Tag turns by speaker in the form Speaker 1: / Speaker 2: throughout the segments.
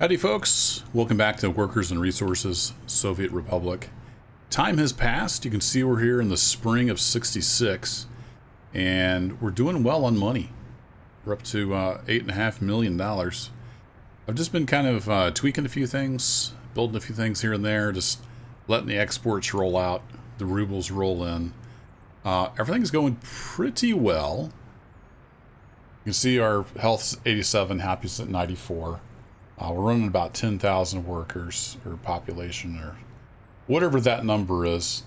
Speaker 1: Howdy folks, welcome back to Workers and Resources, Soviet Republic. Time has passed. You can see we're here in the spring of 66 and we're doing well on money. We're up to $8.5 million. I've just been kind of tweaking a few things, building a few things here and there, just letting the exports roll out, the rubles roll in. Everything's going pretty well. You can see our health's 87, happiness at 94. We're running about 10,000 workers, or population, or whatever that number is.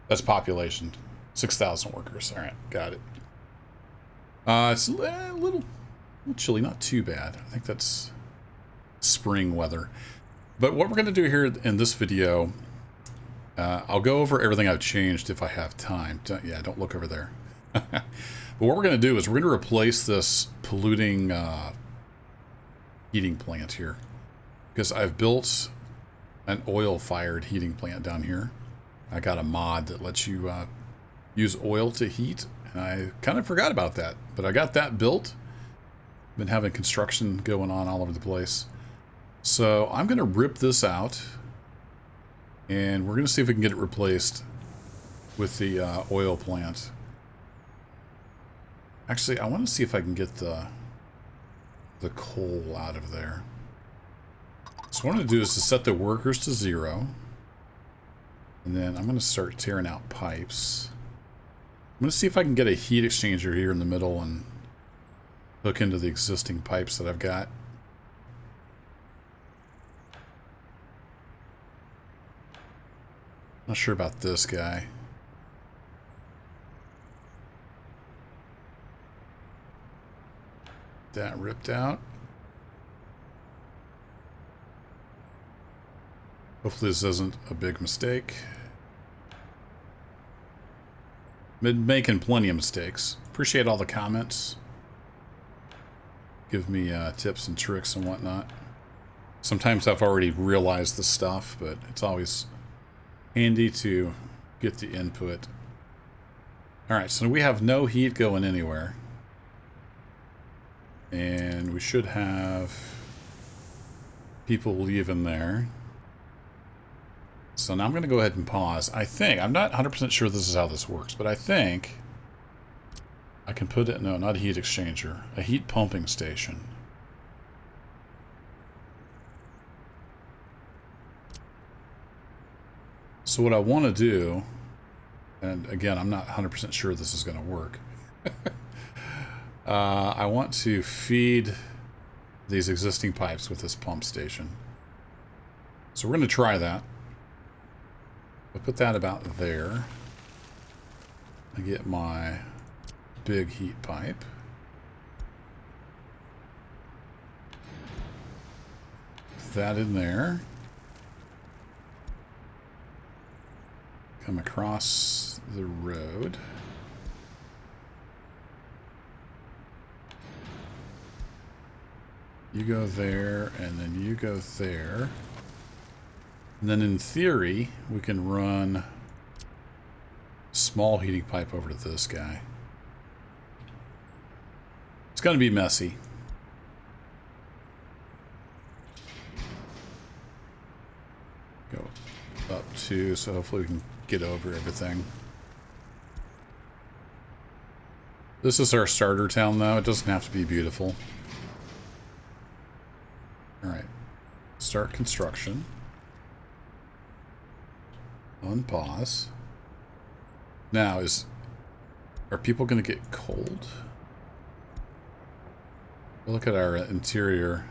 Speaker 1: That's population. 6,000 workers. All right, got it. It's a little chilly, not too bad. I think that's spring weather. But what we're going to do here in this video, I'll go over everything I've changed if I have time. Don't look over there. But what we're going to do is we're going to replace this polluting heating plant here, because I've built an oil-fired heating plant down here. I got a mod that lets you use oil to heat, and I kind of forgot about that, but I got that built. Been having construction going on all over the place, so I'm going to rip this out, and we're going to see if we can get it replaced with the oil plant. Actually, I want to see if I can get the coal out of there. So what I'm going to do is to set the workers to 0. And then I'm going to start tearing out pipes. I'm going to see if I can get a heat exchanger here in the middle and hook into the existing pipes that I've got. Not sure about this guy. That ripped out. Hopefully this isn't a big mistake. Been making plenty of mistakes. Appreciate all the comments. Give me tips and tricks and whatnot. Sometimes I've already realized the stuff, but it's always handy to get the input. Alright, so we have no heat going anywhere. And we should have people leaving there. So now I'm going to go ahead and pause. I think, I'm not 100% sure this is how this works, but I think I can put it, no, not a heat exchanger, a heat pumping station. So what I want to do, and again, I'm not 100% sure this is going to work. I want to feed these existing pipes with this pump station. So we're going to try that. We'll put that about there. I get my big heat pipe. Put that in there. Come across the road. You go there, and then you go there. And then in theory, we can run a small heating pipe over to this guy. It's going to be messy. Go up 2, so hopefully we can get over everything. This is our starter town, though. It doesn't have to be beautiful. Alright, start construction. Unpause. Now, are people going to get cold? We'll look at our interior.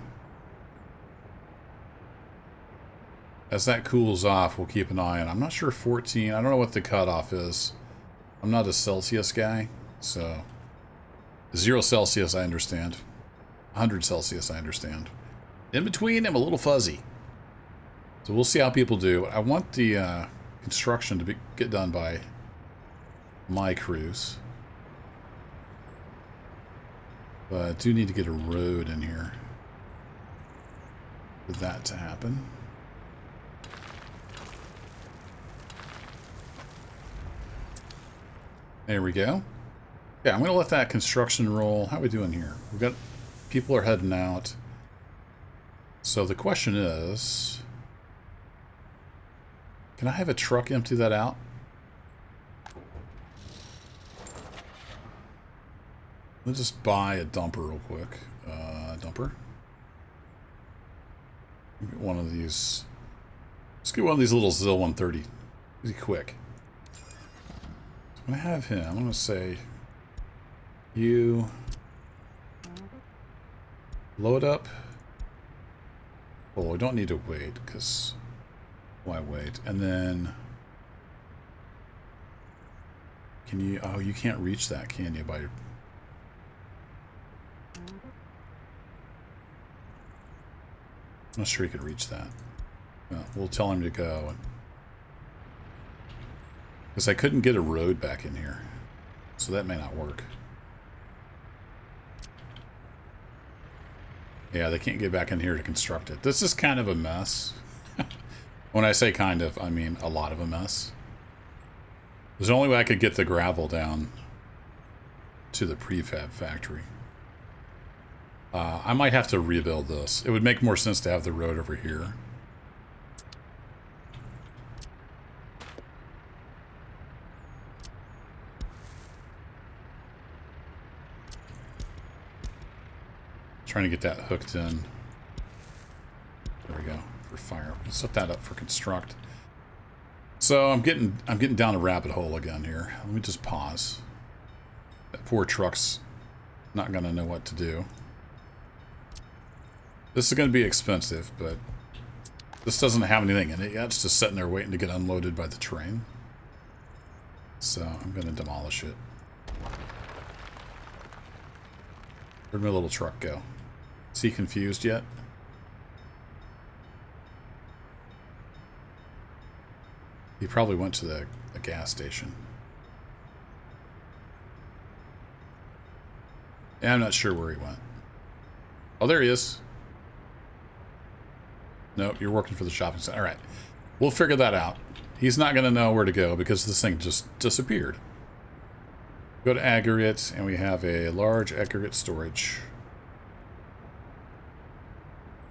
Speaker 1: As that cools off, we'll keep an eye on. I'm not sure 14, I don't know what the cutoff is. I'm not a Celsius guy, so 0 Celsius I understand. 100 Celsius I understand. In between, I'm a little fuzzy. So we'll see how people do. I want the construction to get done by my crews. But I do need to get a road in here for that to happen. There we go. Yeah, I'm going to let that construction roll. How are we doing here? We've got people are heading out. So the question is, can I have a truck empty that out? Let's just buy a dumper real quick. Dumper. Get one of these. Let's get one of these little ZIL 130. Easy quick. So I'm going to have him. I'm going to say, you load up. Well, we don't need to wait, because why wait? And then, can you, oh, you can't reach that, can you, by your... I'm not sure he could reach that. We'll tell him to go. Because I couldn't get a road back in here. So that may not work. Yeah, they can't get back in here to construct it. This is kind of a mess. When I say kind of, I mean a lot of a mess. There's the only way I could get the gravel down to the prefab factory. I might have to rebuild this. It would make more sense to have the road over here. Trying to get that hooked in. There we go. For fire. Let's set that up for construct. So I'm getting down a rabbit hole again here. Let me just pause. That poor truck's not gonna know what to do. This is going to be expensive, but this doesn't have anything in it yet. It's just sitting there waiting to get unloaded by the train. So I'm going to demolish it. Where'd my little truck go? Is he confused yet? He probably went to the gas station. Yeah, I'm not sure where he went. Oh, there he is. Nope, you're working for the shopping center. All right. We'll figure that out. He's not going to know where to go because this thing just disappeared. Go to aggregate, and we have a large aggregate storage.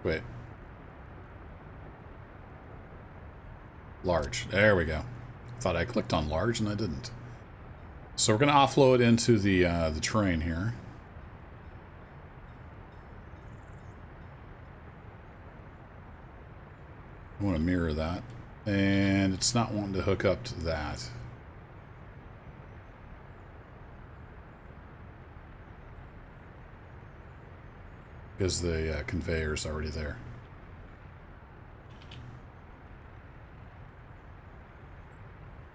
Speaker 1: Wait. Large. There we go. Thought I clicked on large, and I didn't. So we're going to offload into the train here. I want to mirror that. And it's not wanting to hook up to that. Because the conveyor's already there.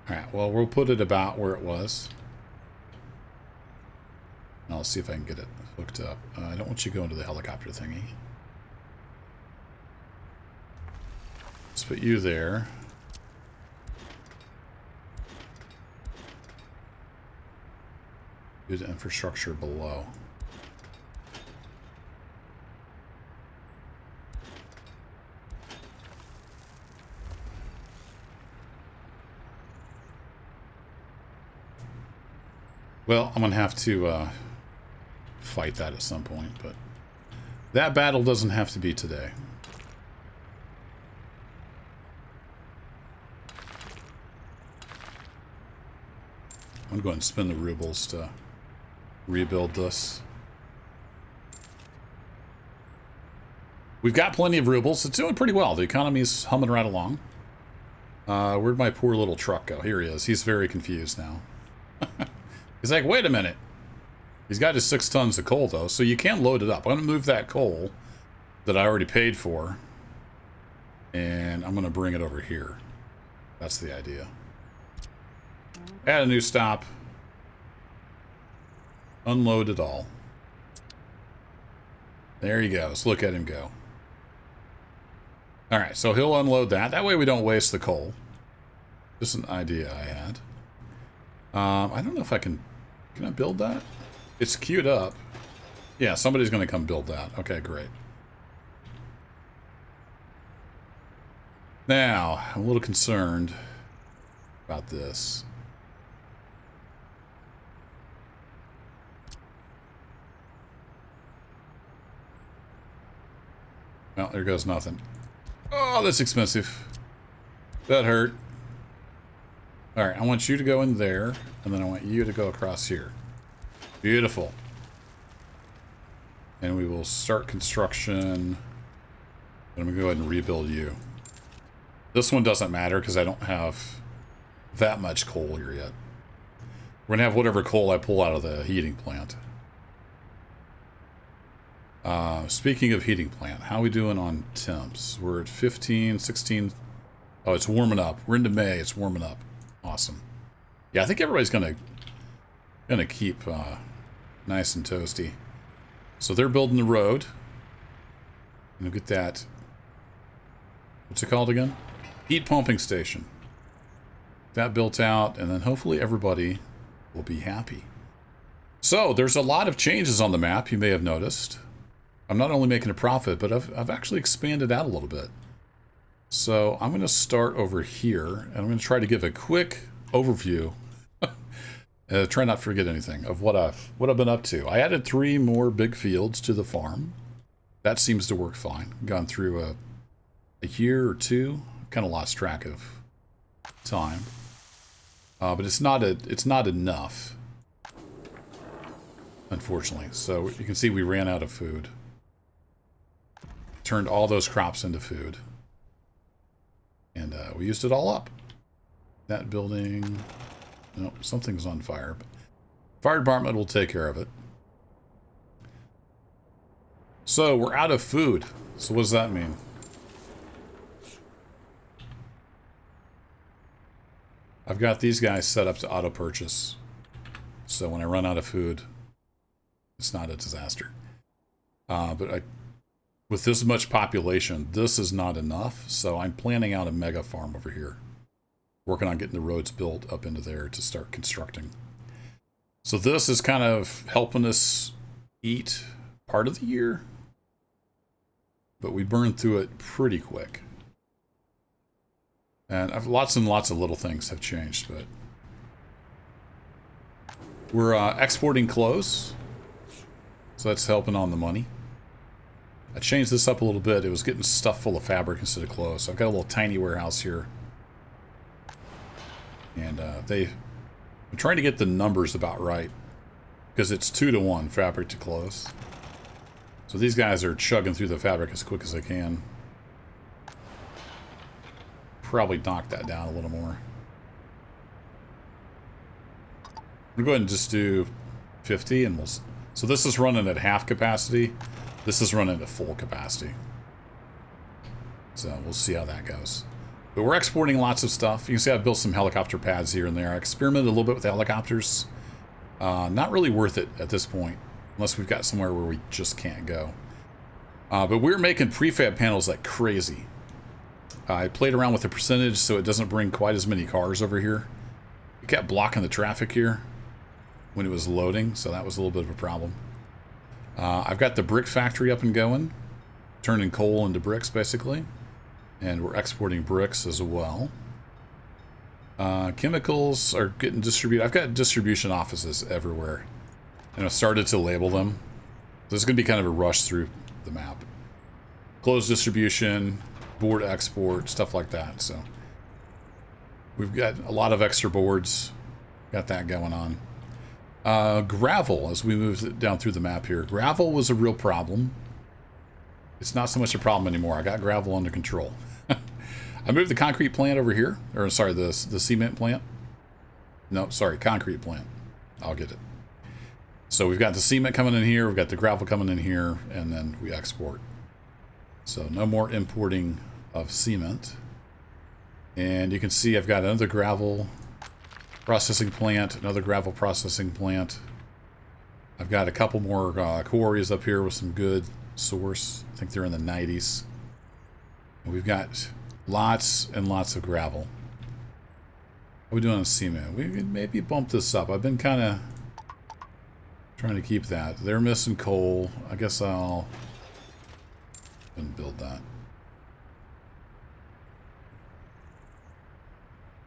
Speaker 1: Alright, well, we'll put it about where it was. And I'll see if I can get it hooked up. I don't want you to go into the helicopter thingy. Let's put you there. Do the infrastructure below. Well, I'm going to have to fight that at some point, but that battle doesn't have to be today. I'm going to go ahead and spend the rubles to rebuild this. We've got plenty of rubles. It's doing pretty well. The economy's humming right along. Where'd my poor little truck go? Here he is. He's very confused now. He's like, wait a minute. He's got his 6 tons of coal, though, so you can load it up. I'm going to move that coal that I already paid for, and I'm going to bring it over here. That's the idea. Add a new stop. Unload it all. There he goes. Look at him go. Alright, so he'll unload that. That way we don't waste the coal. Just an idea I had. I don't know if I can... Can I build that? It's queued up. Yeah, somebody's going to come build that. Okay, great. Now, I'm a little concerned about this. Well, there goes nothing. Oh, that's expensive. That hurt. Alright, I want you to go in there, and then I want you to go across here. Beautiful. And we will start construction. I'm going to go ahead and rebuild you. This one doesn't matter because I don't have that much coal here yet. We're going to have whatever coal I pull out of the heating plant. Speaking of heating plant, how are we doing on temps? We're at 15, 16. Oh, it's warming up. We're into May. It's warming up. Awesome. Yeah, I think everybody's gonna keep nice and toasty. So they're building the road. And look at that. What's it called again? Heat pumping station. That built out, and then hopefully everybody will be happy. So there's a lot of changes on the map. You may have noticed. I'm not only making a profit, but I've actually expanded out a little bit. So I'm going to start over here, and I'm going to try to give a quick overview. Try not to forget anything of what I've been up to. I added 3 more big fields to the farm. That seems to work fine. Gone through a year or 2. Kind of lost track of time, but it's not enough, unfortunately. So you can see we ran out of food. Turned all those crops into food. And we used it all up. That building... Nope, something's on fire. But fire department will take care of it. So, we're out of food. So what does that mean? I've got these guys set up to auto-purchase. So when I run out of food, it's not a disaster. With this much population, this is not enough, so I'm planning out a mega farm over here. Working on getting the roads built up into there to start constructing. So this is kind of helping us eat part of the year, but we burn through it pretty quick. And lots and lots of little things have changed, but we're exporting clothes, so that's helping on the money. I changed this up a little bit. It was getting stuff full of fabric instead of clothes. So I've got a little tiny warehouse here. And I'm trying to get the numbers about right. Because it's 2 to 1, fabric to clothes. So these guys are chugging through the fabric as quick as they can. Probably knock that down a little more. I'm going to go ahead and just do 50 and we'll... So this is running at half capacity. This is running at full capacity. So we'll see how that goes. But we're exporting lots of stuff. You can see I've built some helicopter pads here and there. I experimented a little bit with helicopters. Not really worth it at this point. Unless we've got somewhere where we just can't go. But we're making prefab panels like crazy. I played around with the percentage so it doesn't bring quite as many cars over here. It kept blocking the traffic here when it was loading, so that was a little bit of a problem. I've got the brick factory up and going, turning coal into bricks basically, and we're exporting bricks as well. Chemicals are getting distributed. I've got distribution offices everywhere, and I've started to label them. So there's going to be kind of a rush through the map. Closed distribution, board export, stuff like that. So we've got a lot of extra boards. Got that going on. Gravel, as we move down through the map here. Gravel was a real problem. It's not so much a problem anymore. I got gravel under control. I moved the concrete plant over here. Or, sorry, the cement plant. No, sorry, concrete plant. I'll get it. So we've got the cement coming in here. We've got the gravel coming in here. And then we export. So no more importing of cement. And you can see I've got another gravel processing plant, another gravel processing plant. I've got a couple more quarries up here with some good source. I think they're in the 90s. And we've got lots and lots of gravel. What are we doing on cement? We can maybe bump this up. I've been kind of trying to keep that. They're missing coal. I guess I'll build that.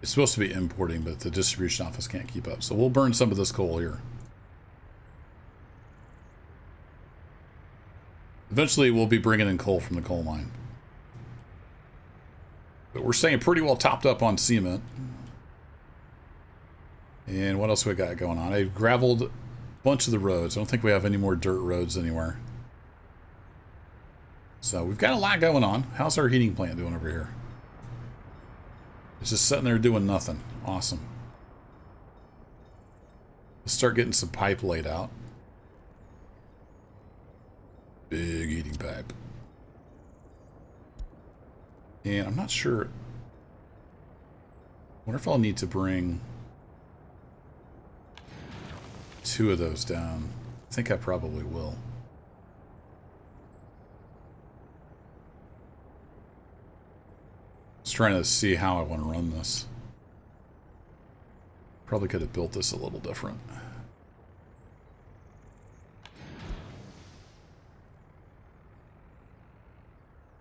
Speaker 1: It's supposed to be importing, but the distribution office can't keep up. So we'll burn some of this coal here. Eventually, we'll be bringing in coal from the coal mine. But we're staying pretty well topped up on cement. And what else we got going on? I've graveled a bunch of the roads. I don't think we have any more dirt roads anywhere. So we've got a lot going on. How's our heating plant doing over here? It's just sitting there doing nothing. Awesome. Let's start getting some pipe laid out. Big heating pipe. And I'm not sure. I wonder if I'll need to bring 2 of those down. I think I probably will. Just trying to see how I want to run this. Probably could have built this a little different.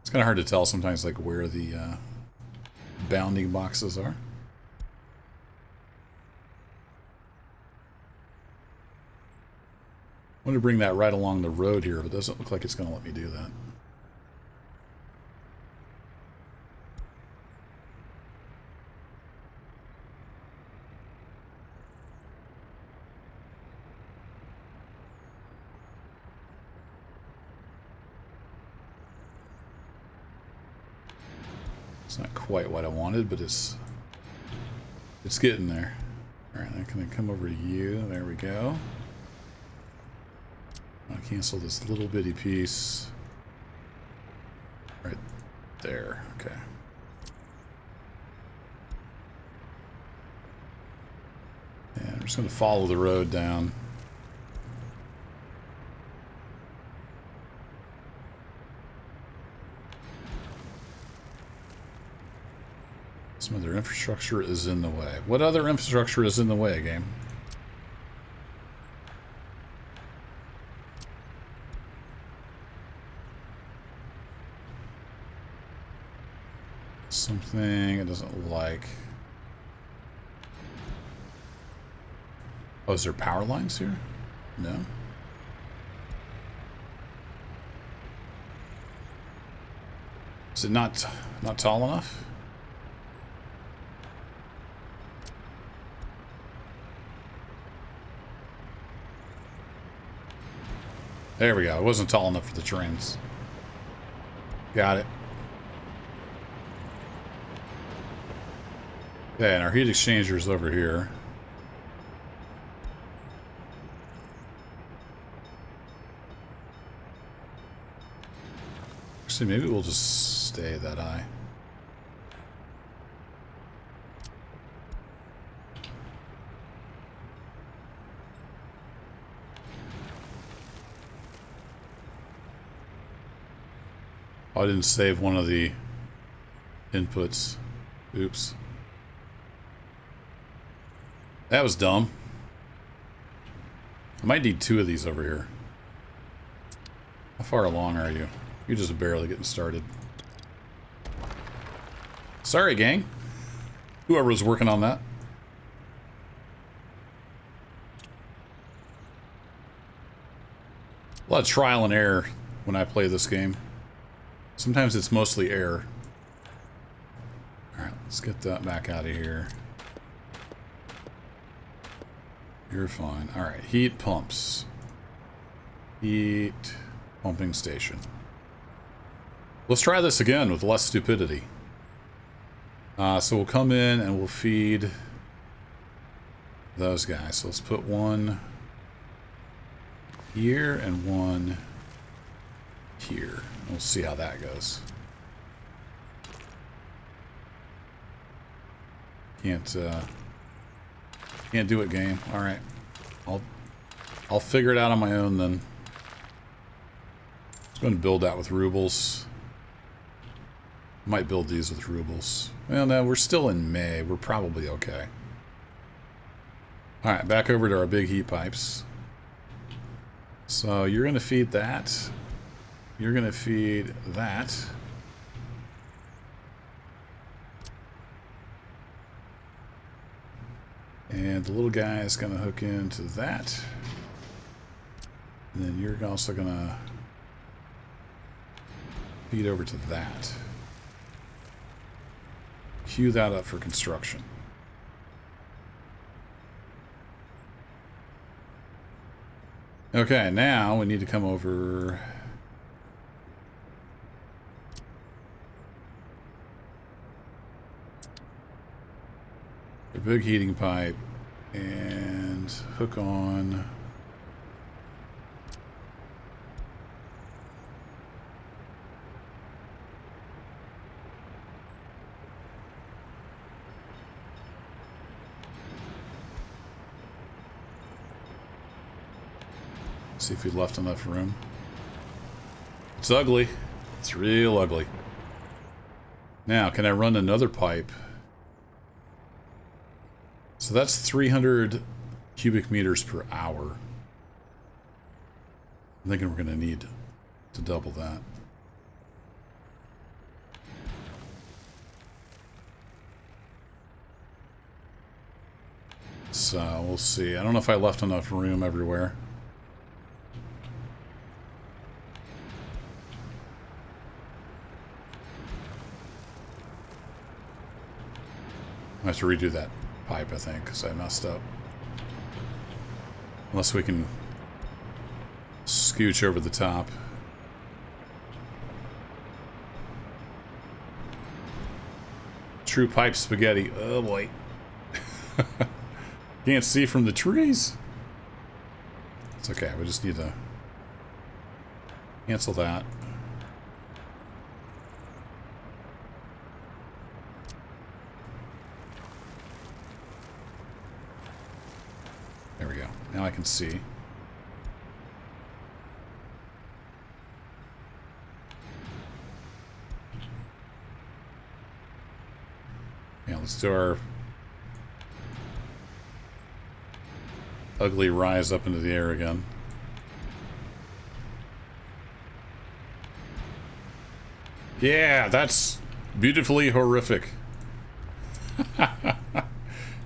Speaker 1: It's kind of hard to tell sometimes, like, where the bounding boxes are. I want to bring that right along the road here, but it doesn't look like it's going to let me do that. It's not quite what I wanted, but it's getting there. All right, I'm going to come over to you. There we go. I'll cancel this little bitty piece right there. Okay. And I'm just going to follow the road down. Some other infrastructure is in the way. What other infrastructure is in the way, game? Something it doesn't like. Oh, is there power lines here? No. Is it not tall enough? There we go. It wasn't tall enough for the trains. Got it. Okay, and our heat exchanger is over here. Actually, maybe we'll just stay that high. Oh, I didn't save one of the inputs. Oops. That was dumb. I might need 2 of these over here. How far along are you? You're just barely getting started. Sorry, gang. Whoever was working on that. A lot of trial and error when I play this game. Sometimes it's mostly error. Alright, let's get that back out of here. You're fine. Alright, heat pumps. Heat pumping station. Let's try this again with less stupidity. So we'll come in and we'll feed those guys. So let's put 1 here and 1 here. We'll see how that goes. Can't do it, game. All right, I'll figure it out on my own then. Just going to build that with rubles. Might build these with rubles. Well, no, we're still in May. We're probably okay. All right, back over to our big heat pipes. So you're going to feed that. You're going to feed that. And the little guy is going to hook into that. And then you're also going to feed over to that. Queue that up for construction. Okay, now we need to come over. A big heating pipe and hook on. See if we left enough room. It's ugly. It's real ugly. Now, can I run another pipe? So that's 300 cubic meters per hour. I'm thinking we're going to need to double that. So we'll see. I don't know if I left enough room everywhere. I have to redo that pipe, I think, because I messed up. Unless we can scooch over the top. True pipe spaghetti. Oh boy. Can't see from the trees. It's okay, we just need to cancel that. There we go. Now I can see. Yeah, let's do our ugly rise up into the air again. Yeah, that's beautifully horrific.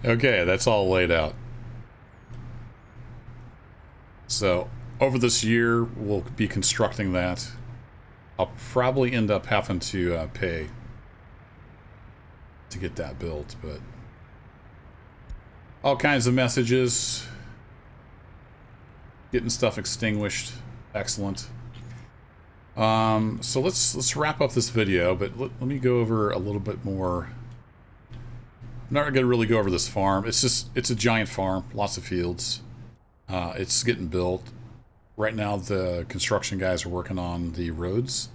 Speaker 1: Okay, that's all laid out. So, over this year, we'll be constructing that. I'll probably end up having to pay to get that built, but all kinds of messages. Getting stuff extinguished. Excellent. So let's wrap up this video, but let me go over a little bit more. I'm not going to really go over this farm. It's a giant farm, lots of fields. It's getting built. Right now, the construction guys are working on the roads.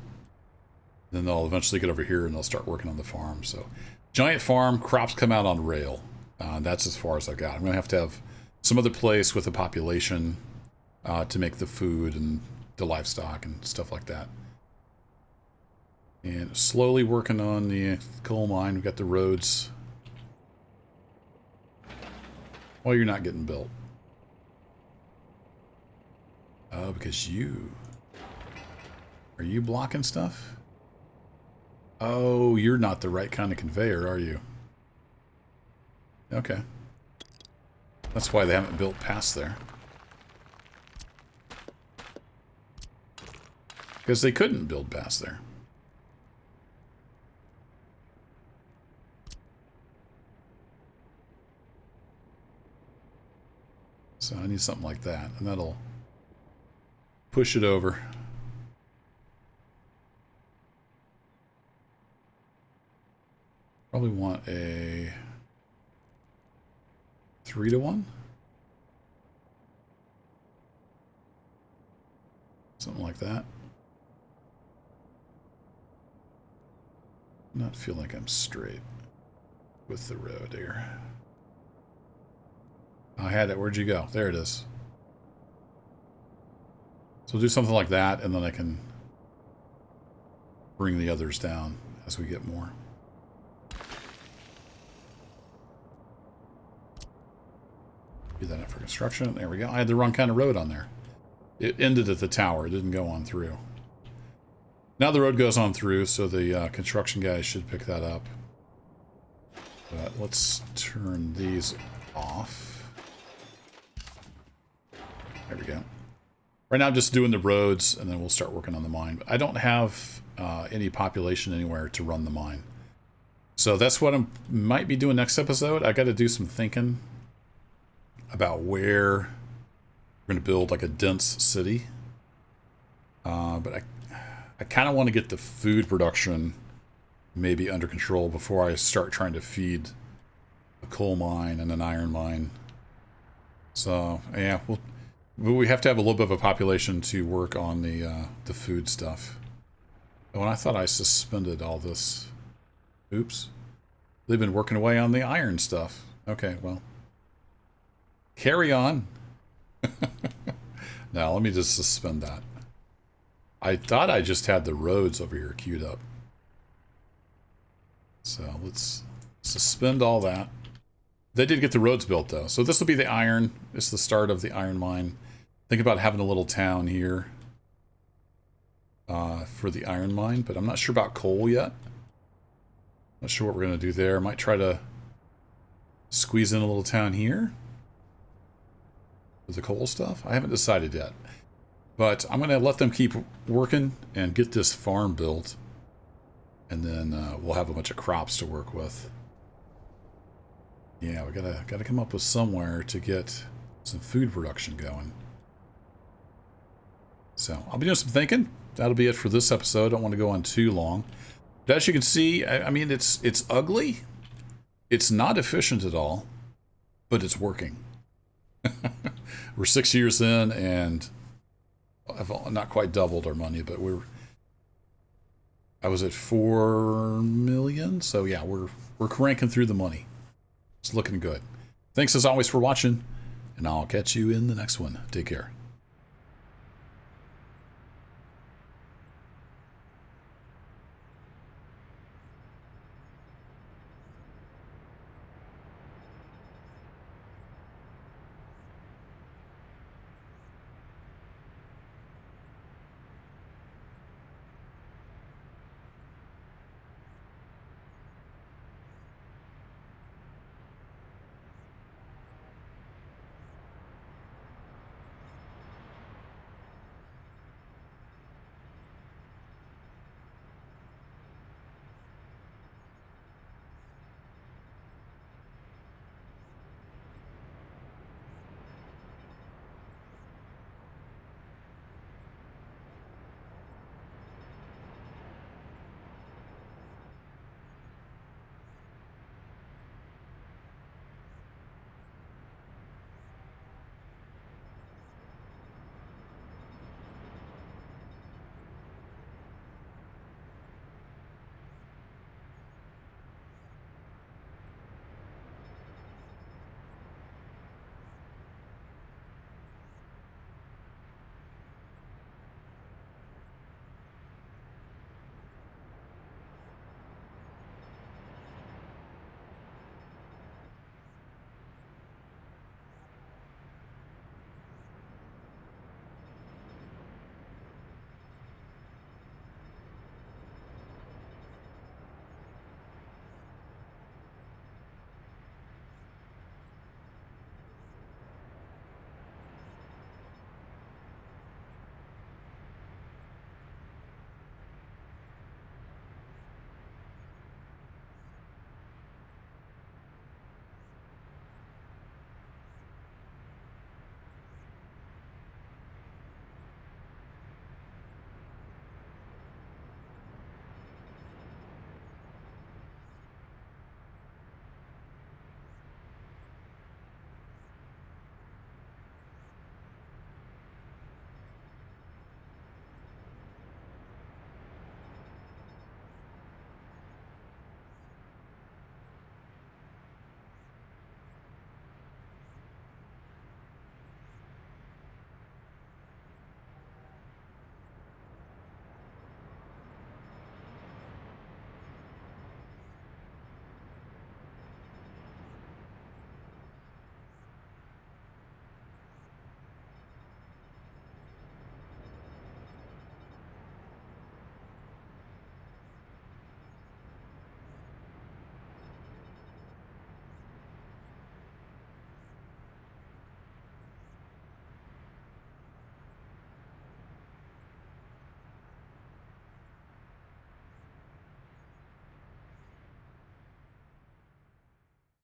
Speaker 1: Then they'll eventually get over here and they'll start working on the farm. So, giant farm, crops come out on rail. That's as far as I've got. I'm going to have some other place with a population to make the food and the livestock and stuff like that. And slowly working on the coal mine. We've got the roads. Well, you're not getting built. Oh, because are you blocking stuff? Oh, you're not the right kind of conveyor, are you? Okay. That's why they haven't built past there. Because they couldn't build past there. So I need something like that, and that'll push it over. Probably want a 3-to-1. Something like that. Not feel like I'm straight with the road here. I had it. Where'd you go? There it is. So we'll do something like that, and then I can bring the others down as we get more. Do that for construction. There we go. I had the wrong kind of road on there. It ended at the tower. It didn't go on through. Now the road goes on through, so the construction guys should pick that up. But let's turn these off. There we go. Right now I'm just doing the roads, and then we'll start working on the mine. But I don't have any population anywhere to run the mine. So that's what I might be doing next episode. I got to do some thinking about where we're going to build like a dense city. But I kind of want to get the food production maybe under control before I start trying to feed a coal mine and an iron mine. So yeah, we have to have a little bit of a population to work on the food stuff. Oh, and I thought I suspended all this. Oops. They've been working away on the iron stuff. Okay, well. Carry on. Now, let me just suspend that. I thought I just had the roads over here queued up. So let's suspend all that. They did get the roads built, though. So this will be the iron. It's the start of the iron mine. Think about having a little town here for the iron mine, but I'm not sure about coal yet. Not sure what we're going to do there. Might try to squeeze in a little town here with the coal stuff. I haven't decided yet. But I'm going to let them keep working and get this farm built. And then we'll have a bunch of crops to work with. Yeah, we gotta come up with somewhere to get some food production going. So I'll be doing some thinking. That'll be it for this episode. I don't want to go on too long. But as you can see, I mean, it's ugly. It's not efficient at all, but it's working. We're 6 years in, and I've not quite doubled our money, but I was at 4 million, so yeah, we're cranking through the money. It's looking good. Thanks as always for watching, and I'll catch you in the next one. Take care.